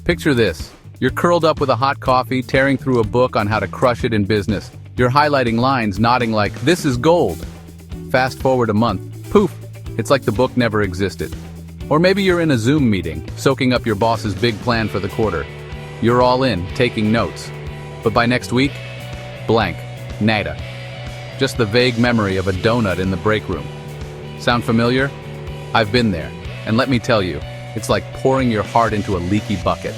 Picture this. You're curled up with a hot coffee, tearing through a book on how to crush it in business. You're highlighting lines, nodding like, "This is gold." Fast forward a month, poof, it's like the book never existed. Or maybe you're in a Zoom meeting, soaking up your boss's big plan for the quarter. You're all in, taking notes. But by next week, blank, nada. Just the vague memory of a donut in the break room. Sound familiar? I've been there, and let me tell you, it's like pouring your heart into a leaky bucket.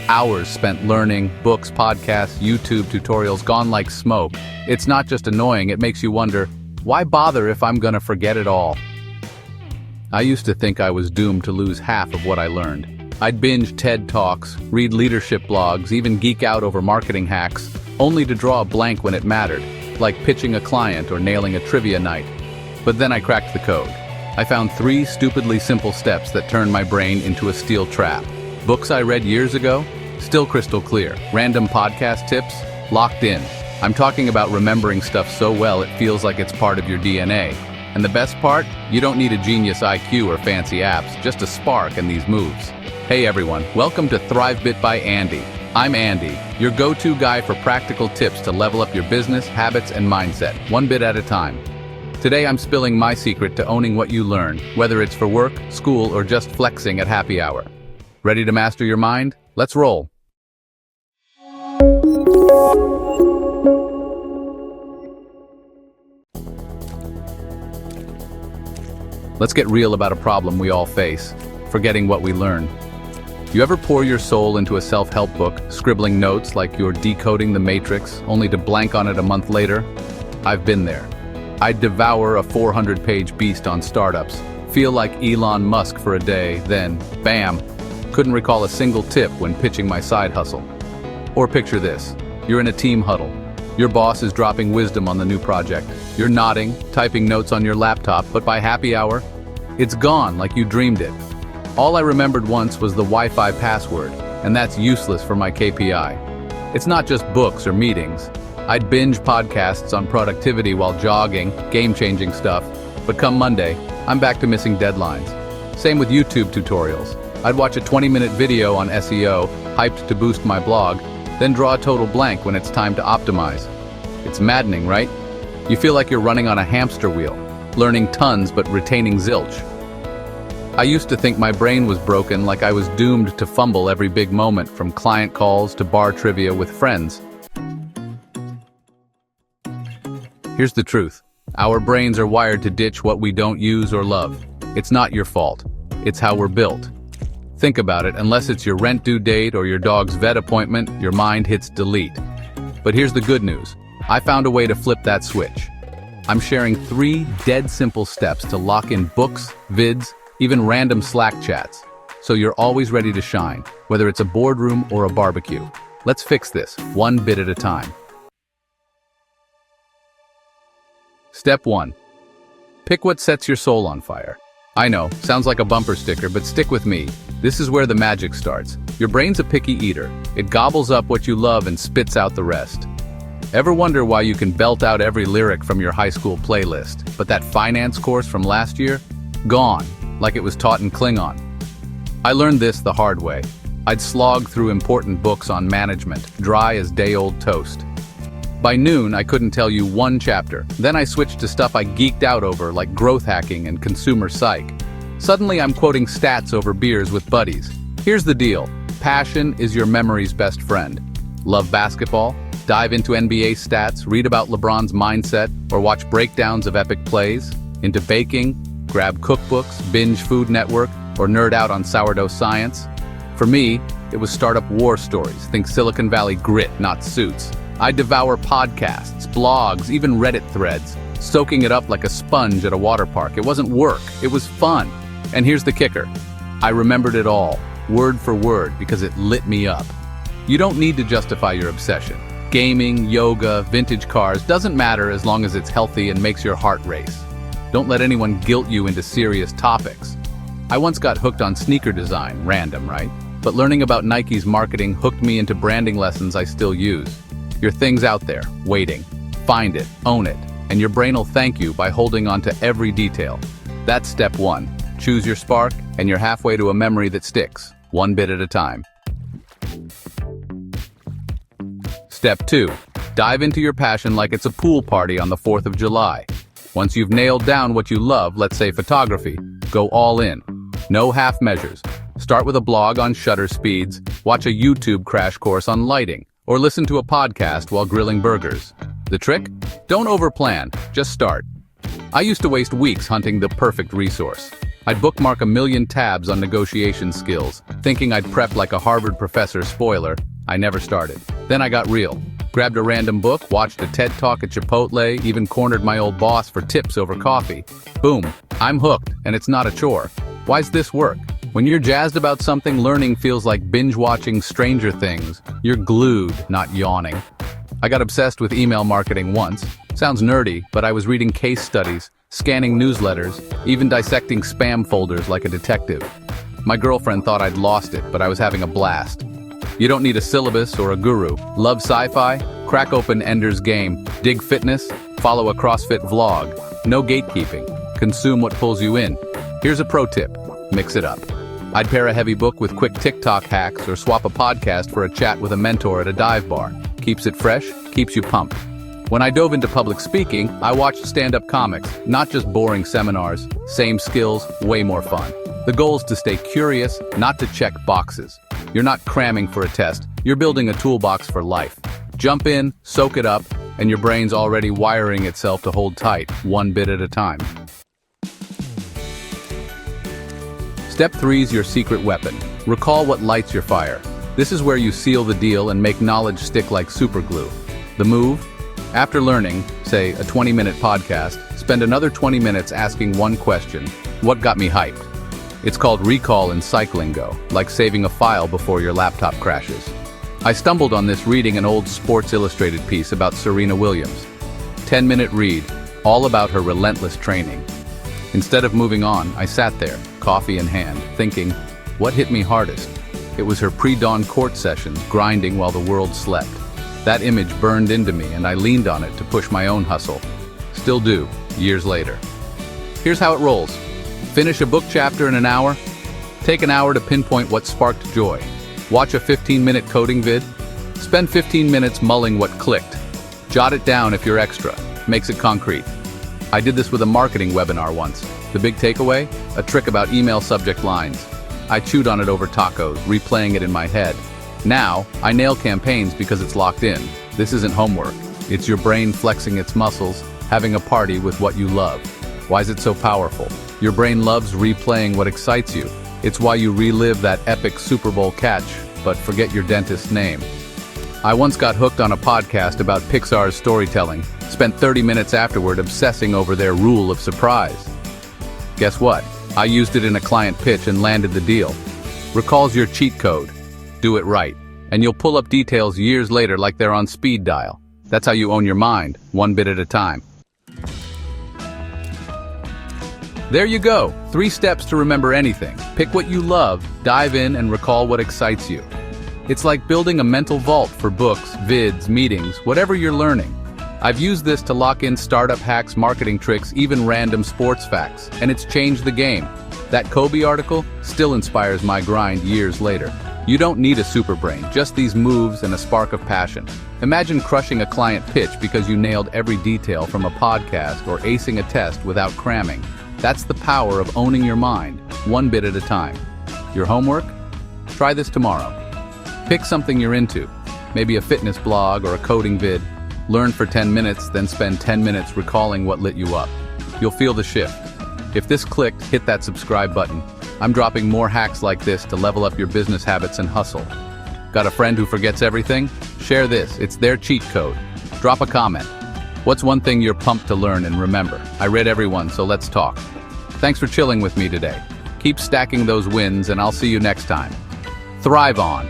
Hours spent learning, books, podcasts, YouTube tutorials gone like smoke. It's not just annoying, it makes you wonder, why bother if I'm gonna forget it all? I used to think I was doomed to lose half of what I learned. I'd binge TED Talks, read leadership blogs, even geek out over marketing hacks, only to draw a blank when it mattered, like pitching a client or nailing a trivia night. But then I cracked the code. I found 3 stupidly simple steps that turned my brain into a steel trap. Books I read years ago, still crystal clear. Random podcast tips, locked in. I'm talking about remembering stuff so well it feels like it's part of your DNA. And the best part? You don't need a genius IQ or fancy apps, just a spark and these moves. Hey everyone, welcome to ThriveBit by Andy. I'm Andy, your go-to guy for practical tips to level up your business, habits, and mindset, one bit at a time. Today I'm spilling my secret to owning what you learn, whether it's for work, school, or just flexing at happy hour. Ready to master your mind? Let's roll. Let's get real about a problem we all face, forgetting what we learn. You ever pour your soul into a self-help book, scribbling notes like you're decoding the Matrix, only to blank on it a month later? I've been there. I'd devour a 400-page beast on startups, feel like Elon Musk for a day, then, bam, couldn't recall a single tip when pitching my side hustle. Or picture this, you're in a team huddle. Your boss is dropping wisdom on the new project. You're nodding, typing notes on your laptop, but by happy hour, it's gone like you dreamed it. All I remembered once was the Wi-Fi password, and that's useless for my KPI. It's not just books or meetings. I'd binge podcasts on productivity while jogging, game-changing stuff, but come Monday, I'm back to missing deadlines. Same with YouTube tutorials. I'd watch a 20-minute video on SEO, hyped to boost my blog, then draw a total blank when it's time to optimize. It's maddening, right? You feel like you're running on a hamster wheel, learning tons but retaining zilch. I used to think my brain was broken, like I was doomed to fumble every big moment, from client calls to bar trivia with friends. Here's the truth. Our brains are wired to ditch what we don't use or love. It's not your fault. It's how we're built. Think about it, unless it's your rent due date or your dog's vet appointment, your mind hits delete. But here's the good news. I found a way to flip that switch. I'm sharing 3 dead simple steps to lock in books, vids, even random Slack chats, so you're always ready to shine, whether it's a boardroom or a barbecue. Let's fix this, one bit at a time. Step 1. Pick what sets your soul on fire. I know, sounds like a bumper sticker, but stick with me. This is where the magic starts. Your brain's a picky eater. It gobbles up what you love and spits out the rest. Ever wonder why you can belt out every lyric from your high school playlist, but that finance course from last year? Gone, like it was taught in Klingon. I learned this the hard way. I'd slog through important books on management, dry as day-old toast. By noon, I couldn't tell you one chapter. Then I switched to stuff I geeked out over, like growth hacking and consumer psych. Suddenly, I'm quoting stats over beers with buddies. Here's the deal. Passion is your memory's best friend. Love basketball? Dive into NBA stats, read about LeBron's mindset, or watch breakdowns of epic plays? Into baking? Grab cookbooks, binge Food Network, or nerd out on sourdough science? For me, it was startup war stories. Think Silicon Valley grit, not suits. I devour podcasts, blogs, even Reddit threads, soaking it up like a sponge at a water park. It wasn't work, it was fun. And here's the kicker. I remembered it all, word for word, because it lit me up. You don't need to justify your obsession. Gaming, yoga, vintage cars, doesn't matter as long as it's healthy and makes your heart race. Don't let anyone guilt you into serious topics. I once got hooked on sneaker design, random, right? But learning about Nike's marketing hooked me into branding lessons I still use. Your thing's out there, waiting. Find it, own it, and your brain will thank you by holding on to every detail. That's step 1. Choose your spark, and you're halfway to a memory that sticks, one bit at a time. Step 2. Dive into your passion like it's a pool party on the 4th of July. Once you've nailed down what you love, let's say photography, go all in. No half measures. Start with a blog on shutter speeds, watch a YouTube crash course on lighting, or listen to a podcast while grilling burgers. The trick? Don't overplan, just start. I used to waste weeks hunting the perfect resource. I'd bookmark a million tabs on negotiation skills, thinking I'd prep like a Harvard professor. Spoiler, I never started. Then I got real. Grabbed a random book, watched a TED Talk at Chipotle, even cornered my old boss for tips over coffee. Boom, I'm hooked, and it's not a chore. Why's this work? When you're jazzed about something, learning feels like binge-watching Stranger Things. You're glued, not yawning. I got obsessed with email marketing once. Sounds nerdy, but I was reading case studies, scanning newsletters, even dissecting spam folders like a detective. My girlfriend thought I'd lost it, but I was having a blast. You don't need a syllabus or a guru. Love sci-fi? Crack open Ender's Game. Dig fitness? Follow a CrossFit vlog. No gatekeeping. Consume what pulls you in. Here's a pro tip. Mix it up. I'd pair a heavy book with quick TikTok hacks or swap a podcast for a chat with a mentor at a dive bar. Keeps it fresh, keeps you pumped. When I dove into public speaking, I watched stand-up comics, not just boring seminars. Same skills, way more fun. The goal is to stay curious, not to check boxes. You're not cramming for a test, you're building a toolbox for life. Jump in, soak it up, and your brain's already wiring itself to hold tight, one bit at a time. Step 3 is your secret weapon. Recall what lights your fire. This is where you seal the deal and make knowledge stick like superglue. The move? After learning, say, a 20-minute podcast, spend another 20 minutes asking one question: what got me hyped? It's called recall in psych lingo, like saving a file before your laptop crashes. I stumbled on this reading an old Sports Illustrated piece about Serena Williams. 10-minute read, all about her relentless training. Instead of moving on, I sat there, coffee in hand, thinking, what hit me hardest? It was her pre-dawn court sessions, grinding while the world slept. That image burned into me, and I leaned on it to push my own hustle. Still do, years later. Here's how it rolls. Finish a book chapter in an hour. Take an hour to pinpoint what sparked joy. Watch a 15-minute coding vid. Spend 15 minutes mulling what clicked. Jot it down if you're extra. Makes it concrete. I did this with a marketing webinar once. The big takeaway? A trick about email subject lines. I chewed on it over tacos, replaying it in my head. Now, I nail campaigns because it's locked in. This isn't homework. It's your brain flexing its muscles, having a party with what you love. Why is it so powerful? Your brain loves replaying what excites you. It's why you relive that epic Super Bowl catch, but forget your dentist's name. I once got hooked on a podcast about Pixar's storytelling, spent 30 minutes afterward obsessing over their rule of surprise. Guess what? I used it in a client pitch and landed the deal. Recall's your cheat code. Do it right, and you'll pull up details years later like they're on speed dial. That's how you own your mind, one bit at a time. There you go, 3 steps to remember anything. Pick what you love, dive in, and recall what excites you. It's like building a mental vault for books, vids, meetings, whatever you're learning. I've used this to lock in startup hacks, marketing tricks, even random sports facts, and it's changed the game. That Kobe article still inspires my grind years later. You don't need a super brain, just these moves and a spark of passion. Imagine crushing a client pitch because you nailed every detail from a podcast or acing a test without cramming. That's the power of owning your mind, one bit at a time. Your homework? Try this tomorrow. Pick something you're into, maybe a fitness blog or a coding vid. Learn for 10 minutes, then spend 10 minutes recalling what lit you up. You'll feel the shift. If this clicked, hit that subscribe button. I'm dropping more hacks like this to level up your business habits and hustle. Got a friend who forgets everything? Share this, it's their cheat code. Drop a comment. What's one thing you're pumped to learn and remember? I read everyone, so let's talk. Thanks for chilling with me today. Keep stacking those wins, and I'll see you next time. Thrive on.